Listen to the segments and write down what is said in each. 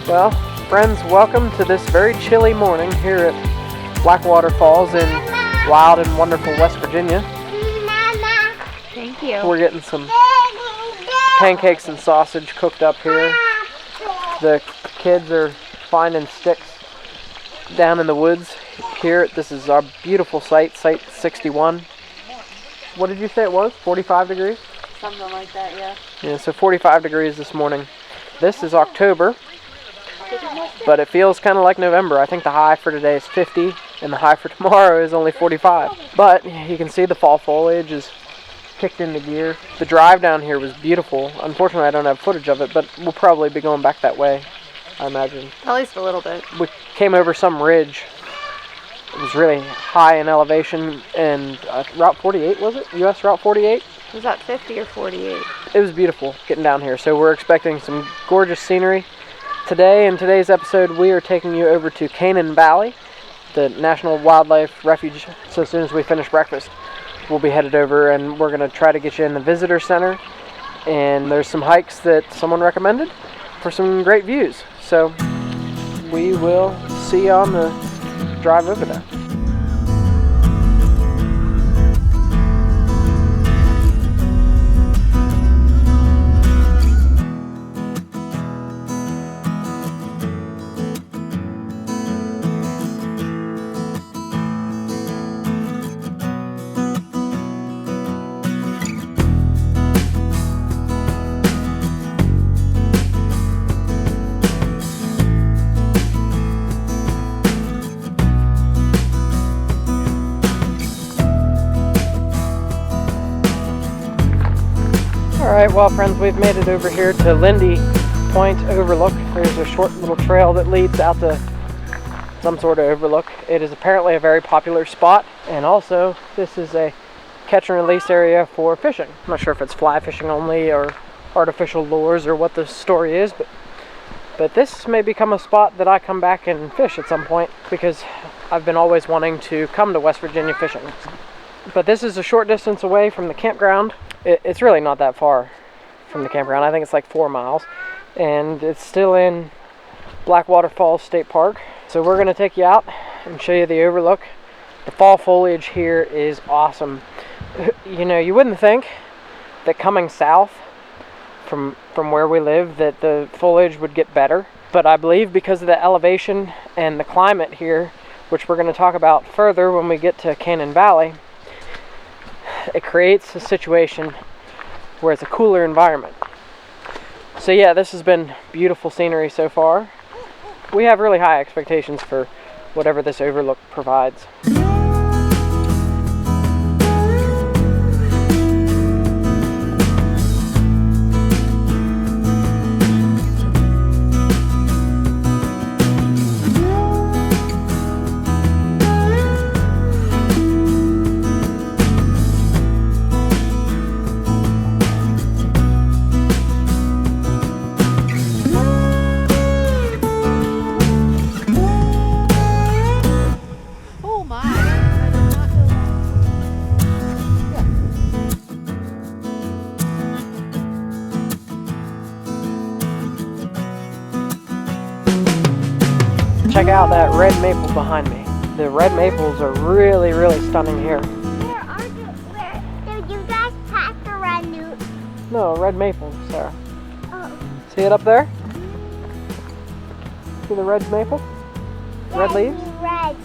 Well, friends, welcome to this very chilly morning here at Blackwater Falls in wild and wonderful West Virginia. Thank you. We're getting some pancakes and sausage cooked up here. The kids are finding sticks down in the woods here. This is our beautiful site, Site 61. What did you say it was? 45 degrees? Something like that, yeah. Yeah, so 45 degrees this morning. This is October, but it feels kind of like November. I think the high for today is 50, and the high for tomorrow is only 45. But you can see the fall foliage is kicked into gear. The drive down here was beautiful. Unfortunately, I don't have footage of it, but we'll probably be going back that way, I imagine. At least a little bit. We came over some ridge. It was really high in elevation, and Route 48, was it? US Route 48? Was that 50 or 48? It was beautiful getting down here, so we're expecting some gorgeous scenery. Today, in today's episode, we are taking you over to Canaan Valley, the National Wildlife Refuge. So as soon as we finish breakfast, we'll be headed over, and we're going to try to get you in the visitor center. And there's some hikes that someone recommended for some great views. So we will see you on the drive over there. Alright, well friends, we've made it over here to Lindy Point Overlook. There's a short little trail that leads out to some sort of overlook. It is apparently a very popular spot, and also this is a catch and release area for fishing. I'm not sure if it's fly fishing only or artificial lures or what the story is, but this may become a spot that I come back and fish at some point, because I've been always wanting to come to West Virginia fishing. But this is a short distance away from the campground. It's really not that far from the campground. I think it's like 4 miles. And it's still in Blackwater Falls State Park. So we're going to take you out and show you the overlook. The fall foliage here is awesome. You know, you wouldn't think that coming south from where we live that the foliage would get better. But I believe because of the elevation and the climate here, which we're going to talk about further when we get to Canaan Valley, it creates a situation where it's a cooler environment. So yeah, this has been beautiful scenery so far. We have really high expectations for whatever this overlook provides. Check out that red maple behind me. The red maples are really, really stunning here. Did you guys pass the red newt? No, red maples, Sarah. Oh. See it up there? See the red maple? Red leaves? Red.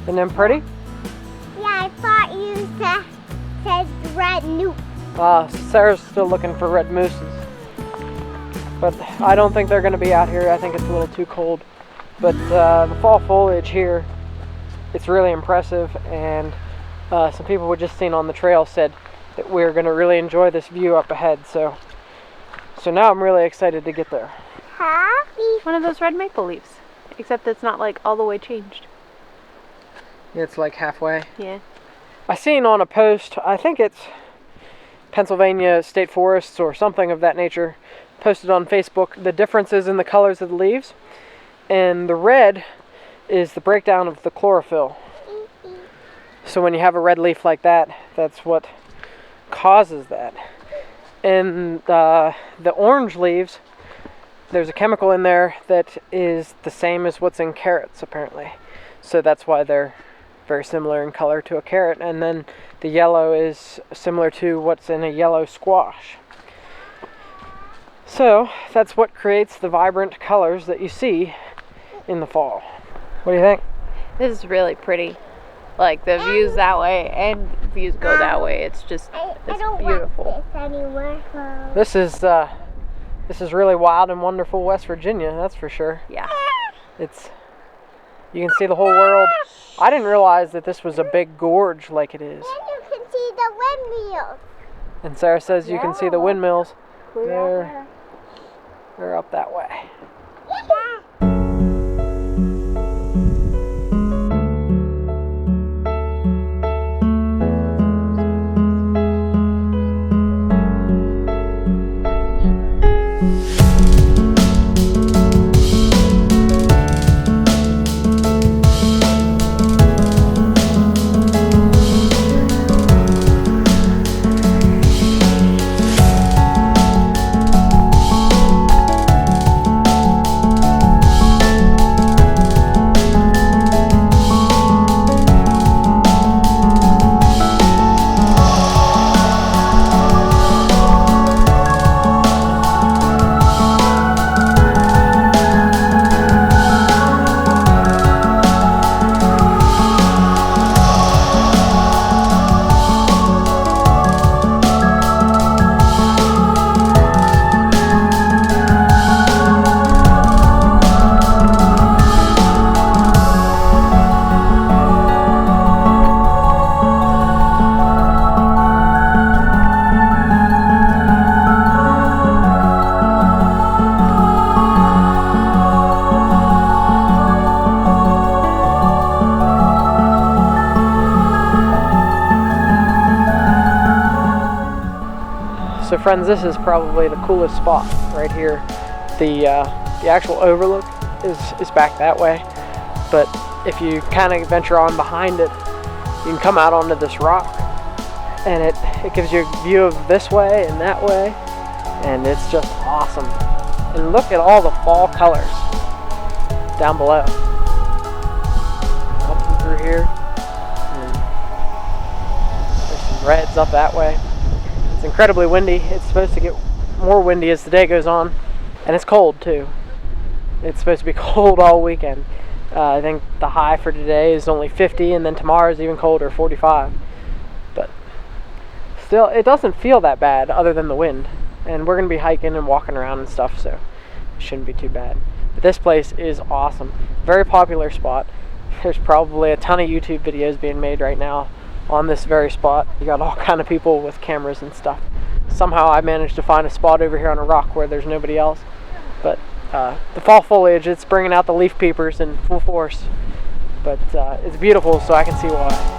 Isn't them pretty? Yeah, I thought you said red newt. Sarah's still looking for red mooses. But I don't think they're going to be out here. I think it's a little too cold. But the fall foliage here, it's really impressive, and some people we just seen on the trail said that we're going to really enjoy this view up ahead. So now I'm really excited to get there. Happy. One of those red maple leaves, except it's not like all the way changed. It's like halfway. Yeah. I seen on a post, I think it's Pennsylvania State Forests or something of that nature, posted on Facebook the differences in the colors of the leaves. And the red is the breakdown of the chlorophyll. So when you have a red leaf like that, that's what causes that. And the orange leaves There's a chemical in there that is the same as what's in carrots, apparently. So that's why they're very similar in color to a carrot. And then the yellow is similar to what's in a yellow squash. So that's what creates the vibrant colors that you see in the fall. What do you think? This is really pretty. Like the views that way and views go that way. It's just, it's beautiful. This is really wild and wonderful West Virginia, that's for sure. Yeah. You can see the whole world. I didn't realize that this was a big gorge like it is. And you can see the windmills. And Sarah says you can see the windmills. They're up that way. So friends, this is probably the coolest spot right here. The actual overlook is back that way, but if you kind of venture on behind it, you can come out onto this rock, and it gives you a view of this way and that way, and it's just awesome. And look at all the fall colors down below. Up through here, and there's some reds up that way. It's incredibly windy. It's supposed to get more windy as the day goes on, and it's cold too. It's supposed to be cold all weekend. I think the high for today is only 50, and then tomorrow is even colder, 45. But still, it doesn't feel that bad other than the wind. And we're going to be hiking and walking around and stuff, so it shouldn't be too bad. But this place is awesome. Very popular spot. There's probably a ton of YouTube videos being made right now on this very spot. You got all kind of people with cameras and stuff. Somehow I managed to find a spot over here on a rock where there's nobody else. But the fall foliage, it's bringing out the leaf peepers in full force. But it's beautiful, so I can see why.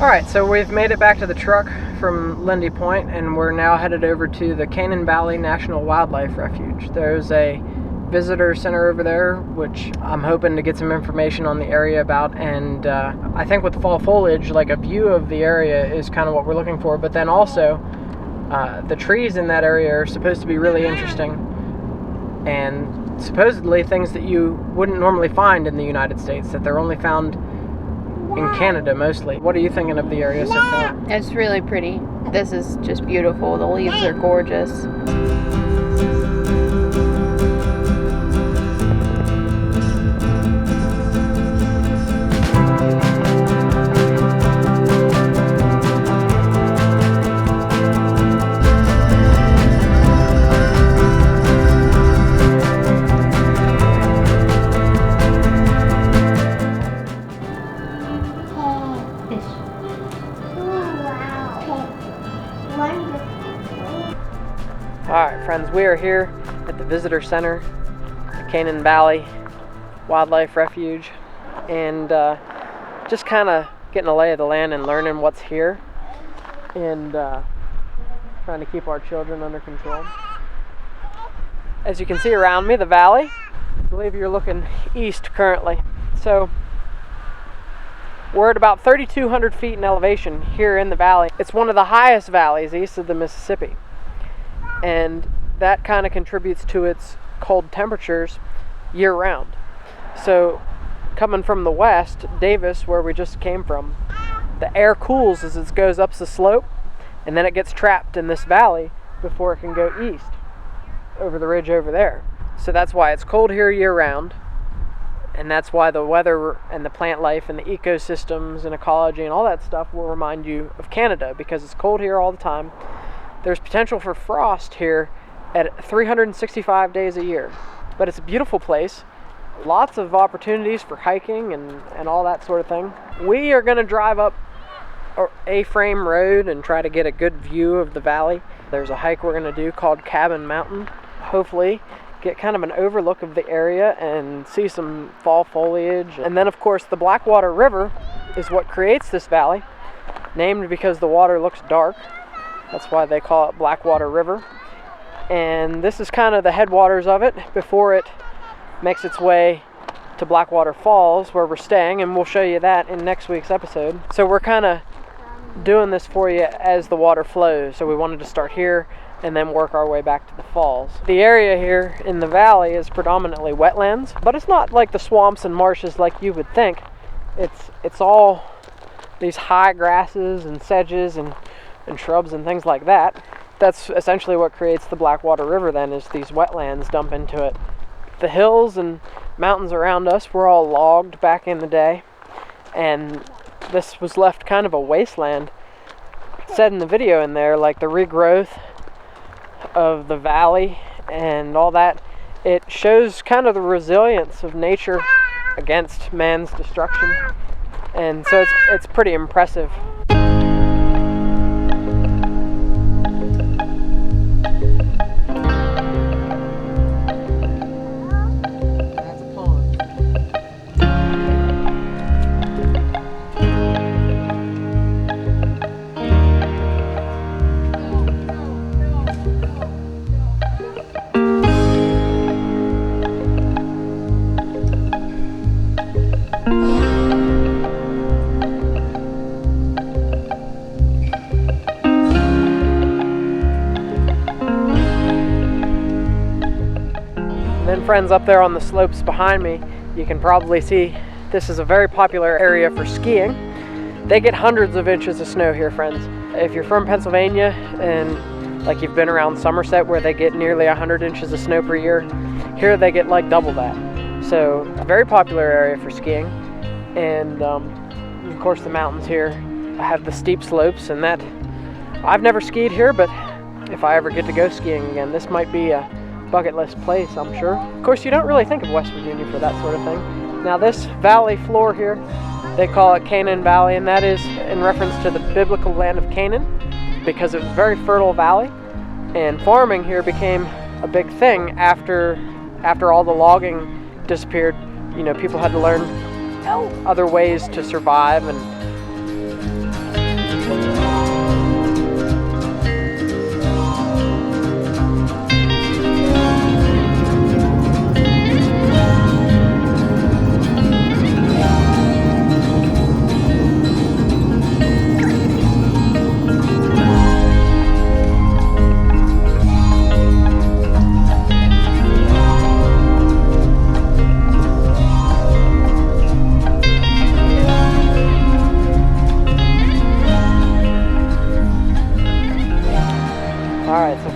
Alright, so we've made it back to the truck from Lindy Point, and we're now headed over to the Canaan Valley National Wildlife Refuge. There's a visitor center over there, which I'm hoping to get some information on the area about, and I think with the fall foliage, like a view of the area is kind of what we're looking for, but then also the trees in that area are supposed to be really interesting, and supposedly things that you wouldn't normally find in the United States, that they're only found in Canada mostly. What are you thinking of the area so far? It's really pretty. This is just beautiful. The leaves are gorgeous. Alright friends, we are here at the visitor center, the Canaan Valley Wildlife Refuge, and just kind of getting a lay of the land and learning what's here, and trying to keep our children under control. As you can see around me, the valley, I believe you're looking east currently. So we're at about 3,200 feet in elevation here in the valley. It's one of the highest valleys east of the Mississippi, and that kind of contributes to its cold temperatures year-round. So coming from the west, Davis, where we just came from, the air cools as it goes up the slope, and then it gets trapped in this valley before it can go east over the ridge over there. So that's why it's cold here year-round. And that's why the weather and the plant life and the ecosystems and ecology and all that stuff will remind you of Canada, because it's cold here all the time. There's potential for frost here at 365 days a year. But it's a beautiful place. Lots of opportunities for hiking and all that sort of thing. We are going to drive up A-frame road and try to get a good view of the valley. There's a hike we're going to do called Cabin Mountain. Hopefully get kind of an overlook of the area and see some fall foliage. And then of course the Blackwater River is what creates this valley, named because the water looks dark. That's why they call it Blackwater River. And this is kind of the headwaters of it before it makes its way to Blackwater Falls, where we're staying, and we'll show you that in next week's episode. So we're kind of doing this for you as the water flows. So we wanted to start here and then work our way back to the falls. The area here in the valley is predominantly wetlands, but it's not like the swamps and marshes like you would think. It's all these high grasses and sedges and shrubs and things like that. That's essentially what creates the Blackwater River then, is these wetlands dump into it. The hills and mountains around us were all logged back in the day, and this was left kind of a wasteland. It said in the video in there, like the regrowth of the valley and all that, it shows kind of the resilience of nature against man's destruction, and so it's pretty impressive. Friends, up there on the slopes behind me, you can probably see this is a very popular area for skiing. They get hundreds of inches of snow here, friends. If you're from Pennsylvania and like you've been around Somerset where they get nearly 100 inches of snow per year, here they get like double that. So a very popular area for skiing. And of course the mountains here have the steep slopes, and that I've never skied here, but if I ever get to go skiing again, this might be a bucket list place, I'm sure. Of course, you don't really think of West Virginia for that sort of thing. Now this valley floor here, they call it Canaan Valley, and that is in reference to the biblical land of Canaan, because it was a very fertile valley, and farming here became a big thing after all the logging disappeared. You know, people had to learn other ways to survive, and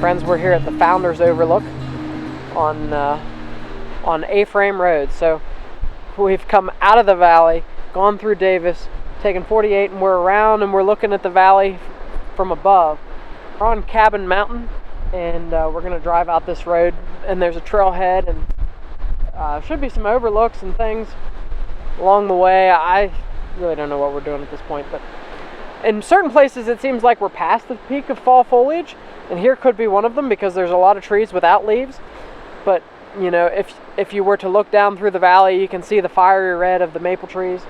friends, we're here at the Founders Overlook on A-frame road. So we've come out of the valley, gone through Davis, taken 48, and we're around and we're looking at the valley from above. We're on Cabin Mountain, and we're going to drive out this road, and there's a trailhead, and should be some overlooks and things along the way. I really don't know what we're doing at this point, but in certain places it seems like we're past the peak of fall foliage, and here could be one of them because there's a lot of trees without leaves. But you know, if you were to look down through the valley, you can see the fiery red of the maple trees.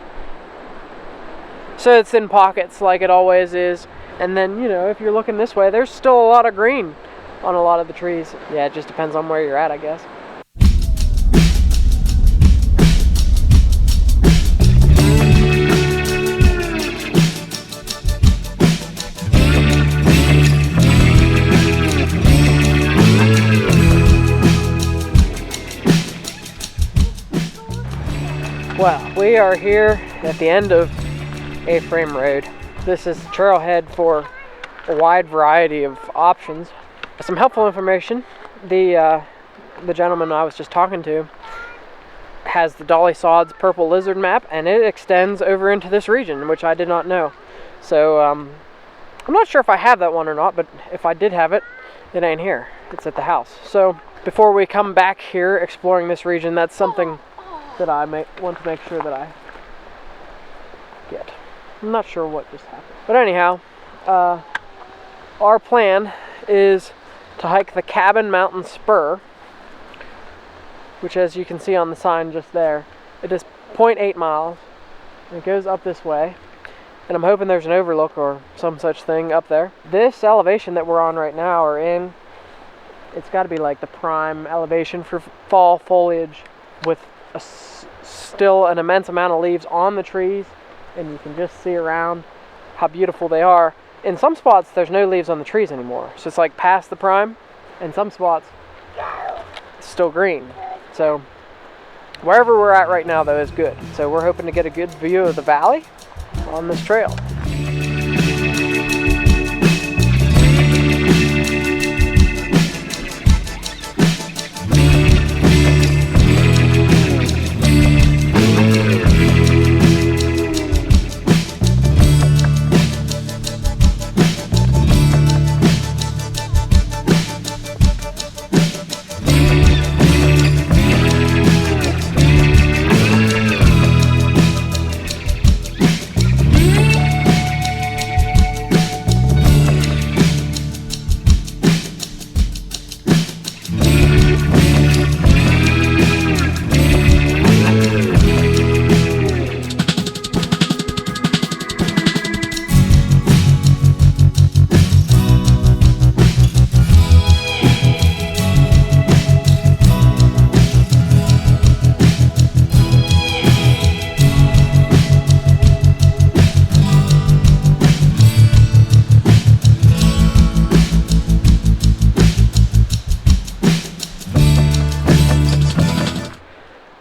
So it's in pockets like it always is. And then, you know, if you're looking this way, there's still a lot of green on a lot of the trees. Yeah, it just depends on where you're at, I guess. Well, we are here at the end of A-Frame Road. This is trailhead for a wide variety of options. Some helpful information. The gentleman I was just talking to has the Dolly Sods purple lizard map, and it extends over into this region, which I did not know. So I'm not sure if I have that one or not, but if I did have it, it ain't here. It's at the house. So before we come back here exploring this region, that's something that I want to make sure that I get. I'm not sure what just happened. But anyhow, our plan is to hike the Cabin Mountain Spur, which, as you can see on the sign just there, it is 0.8 miles. And it goes up this way. And I'm hoping there's an overlook or some such thing up there. This elevation that we're on right now, or in, it's got to be like the prime elevation for fall foliage, with still an immense amount of leaves on the trees, and you can just see around how beautiful they are. In some spots there's no leaves on the trees anymore, so it's like past the prime, and some spots it's still green. So wherever we're at right now though is good. So we're hoping to get a good view of the valley on this trail.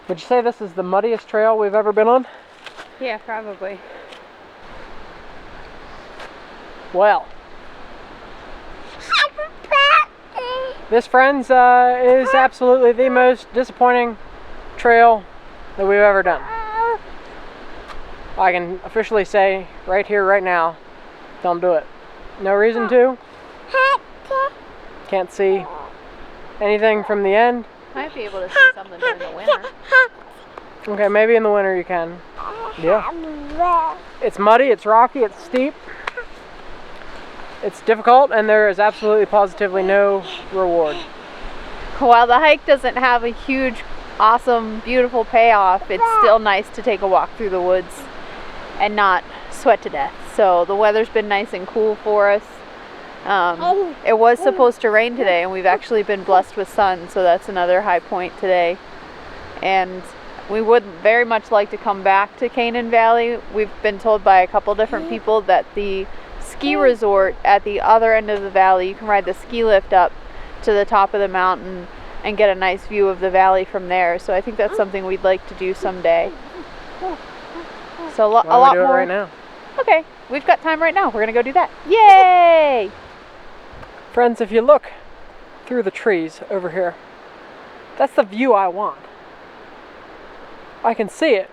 Would you say this is the muddiest trail we've ever been on? Yeah, probably. Well, this, friends, is absolutely the most disappointing trail that we've ever done. I can officially say right here, right now, don't do it. No reason to. Can't see anything from the end. Might be able to see something during the winter. Okay, maybe in the winter you can. Yeah. It's muddy, it's rocky, it's steep. It's difficult, and there is absolutely positively no reward. While the hike doesn't have a huge, awesome, beautiful payoff, it's still nice to take a walk through the woods and not sweat to death. So the weather's been nice and cool for us. It was supposed to rain today, and we've actually been blessed with sun, so that's another high point today. And we would very much like to come back to Canaan Valley. We've been told by a couple different people that the ski resort at the other end of the valley, you can ride the ski lift up to the top of the mountain and get a nice view of the valley from there. So I think that's something we'd like to do someday. So a lot more. Right now. Okay, we've got time right now. We're gonna go do that. Yay! Friends, if you look through the trees over here, that's the view I want. I can see it.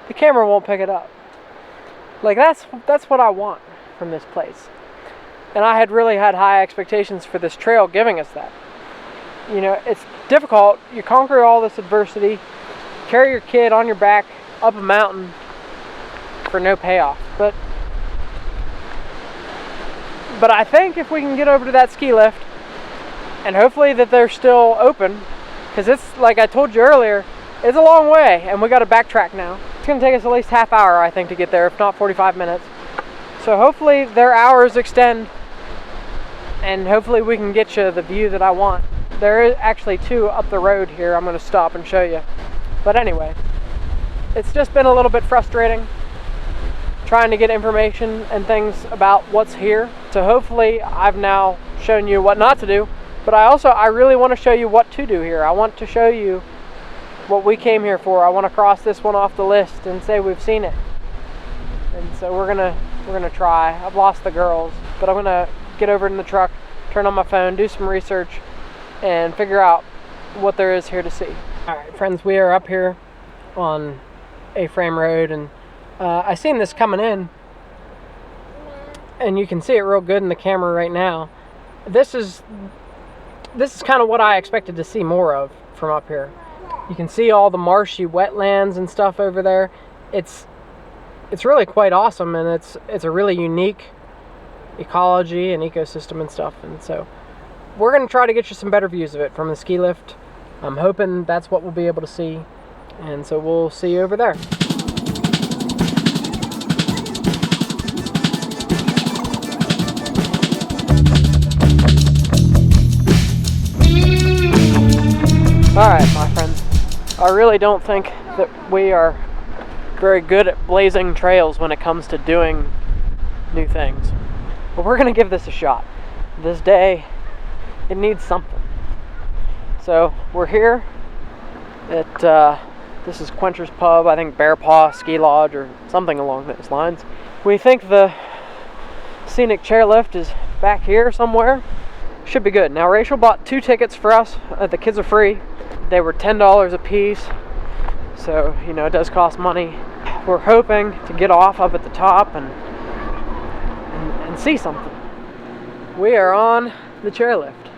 The camera won't pick it up. Like, that's what I want from this place. And I had really had high expectations for this trail giving us that. You know, it's difficult. You conquer all this adversity, carry your kid on your back up a mountain for no payoff. But I think if we can get over to that ski lift, and hopefully that they're still open, because it's, like I told you earlier, it's a long way, and we got to backtrack now. It's going to take us at least half hour, I think, to get there, if not 45 minutes. So hopefully their hours extend, and hopefully we can get you the view that I want. There is actually two up the road here. I'm going to stop and show you. But anyway, it's just been a little bit frustrating trying to get information and things about what's here. So hopefully I've now shown you what not to do, but I really want to show you what to do here. I want to show you what we came here for. I want to cross this one off the list and say we've seen it. And so we're gonna try. I've lost the girls, but I'm gonna get over in the truck, turn on my phone, do some research, and figure out what there is here to see. All right, friends, we are up here on A-Frame Road, and I seen this coming in, and you can see it real good in the camera right now. This is kind of what I expected to see more of from up here. You can see all the marshy wetlands and stuff over there. It's really quite awesome, and it's a really unique ecology and ecosystem and stuff. And so we're going to try to get you some better views of it from the ski lift. I'm hoping that's what we'll be able to see, and so we'll see you over there. Alright, my friends, I really don't think that we are very good at blazing trails when it comes to doing new things. But we're going to give this a shot. This day, it needs something. So, we're here at, this is Quencher's Pub, I think Bear Paw Ski Lodge or something along those lines. We think the Scenic chairlift is back here somewhere. Should be good. Now, Rachel bought 2 tickets for us. The kids are free. They were $10 a piece, so you know it does cost money. We're hoping to get off up at the top and see something. We are on the chairlift.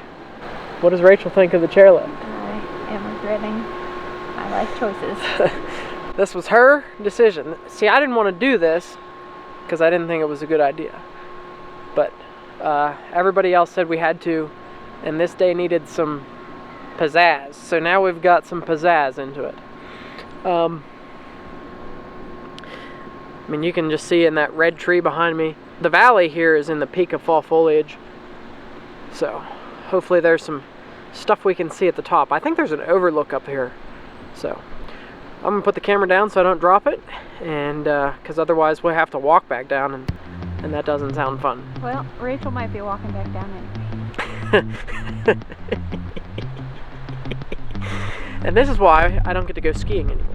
What does Rachel think of the chairlift? I am regretting my life choices. This was her decision. See, I didn't want to do this because I didn't think it was a good idea, but everybody else said we had to, and this day needed some pizzazz. So now we've got some pizzazz into it. I mean, you can just see in that red tree behind me. The valley here is in the peak of fall foliage. So hopefully there's some stuff we can see at the top. I think there's an overlook up here. So I'm gonna put the camera down so I don't drop it, and because otherwise we'll have to walk back down, and that doesn't sound fun. Well, Rachel might be walking back down anyway. And this is why I don't get to go skiing anymore.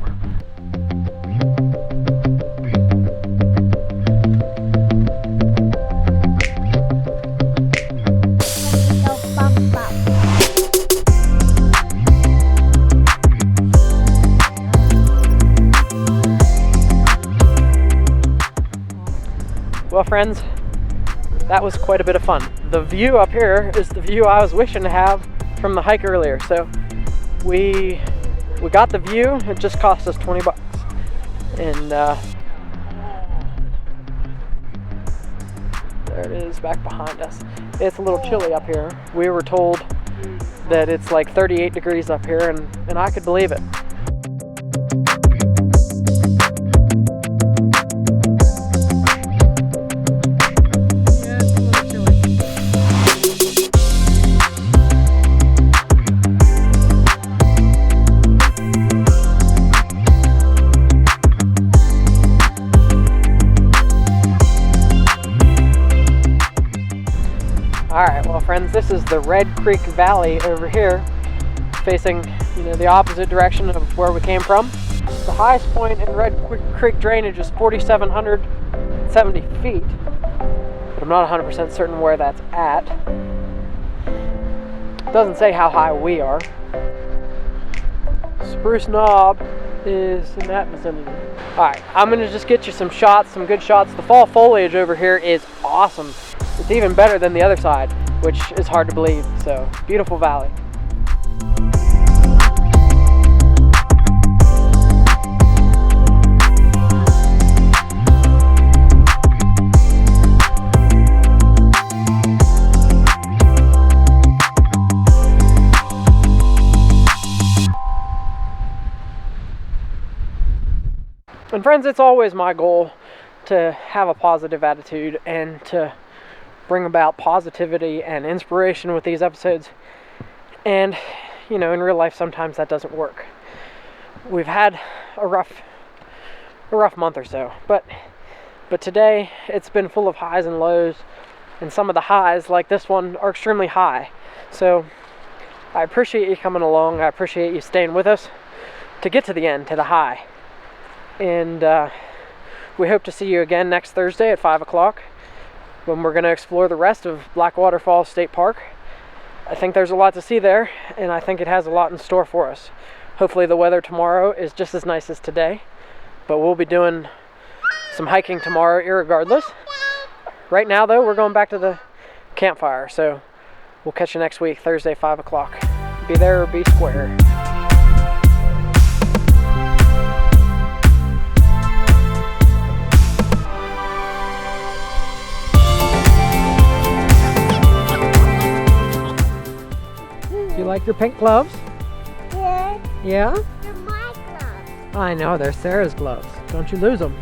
Well, friends, that was quite a bit of fun. The view up here is the view I was wishing to have from the hike earlier. So we got the view. It just cost us 20 bucks. And there it is back behind us. It's a little chilly up here. We were told that it's like 38 degrees up here, and I could believe it. Alright, well friends, this is the Red Creek Valley over here, facing, you know, the opposite direction of where we came from. The highest point in Red Creek drainage is 4,770 feet, but I'm not 100% certain where that's at. It doesn't say how high we are. Spruce Knob is in that vicinity. Alright, I'm gonna just get you some shots, some good shots. The fall foliage over here is awesome. It's even better than the other side, which is hard to believe. So, beautiful valley. And friends, it's always my goal to have a positive attitude and to bring about positivity and inspiration with these episodes. And, you know, in real life sometimes that doesn't work. We've had a rough month or so, but today it's been full of highs and lows, and some of the highs, like this one, are extremely high. So I appreciate you coming along. I appreciate you staying with us. to get to the end, to the high. And we hope to see you again next Thursday at 5 o'clock when we're going to explore the rest of Blackwater Falls State Park. I think there's a lot to see there, and I think it has a lot in store for us. Hopefully the weather tomorrow is just as nice as today, but we'll be doing some hiking tomorrow irregardless. Right now though, we're going back to the campfire, so we'll catch you next week, Thursday, 5 o'clock. Be there or be square. You like your pink gloves? Yeah. Yeah? They're my gloves. I know, they're Sarah's gloves. Don't you lose them.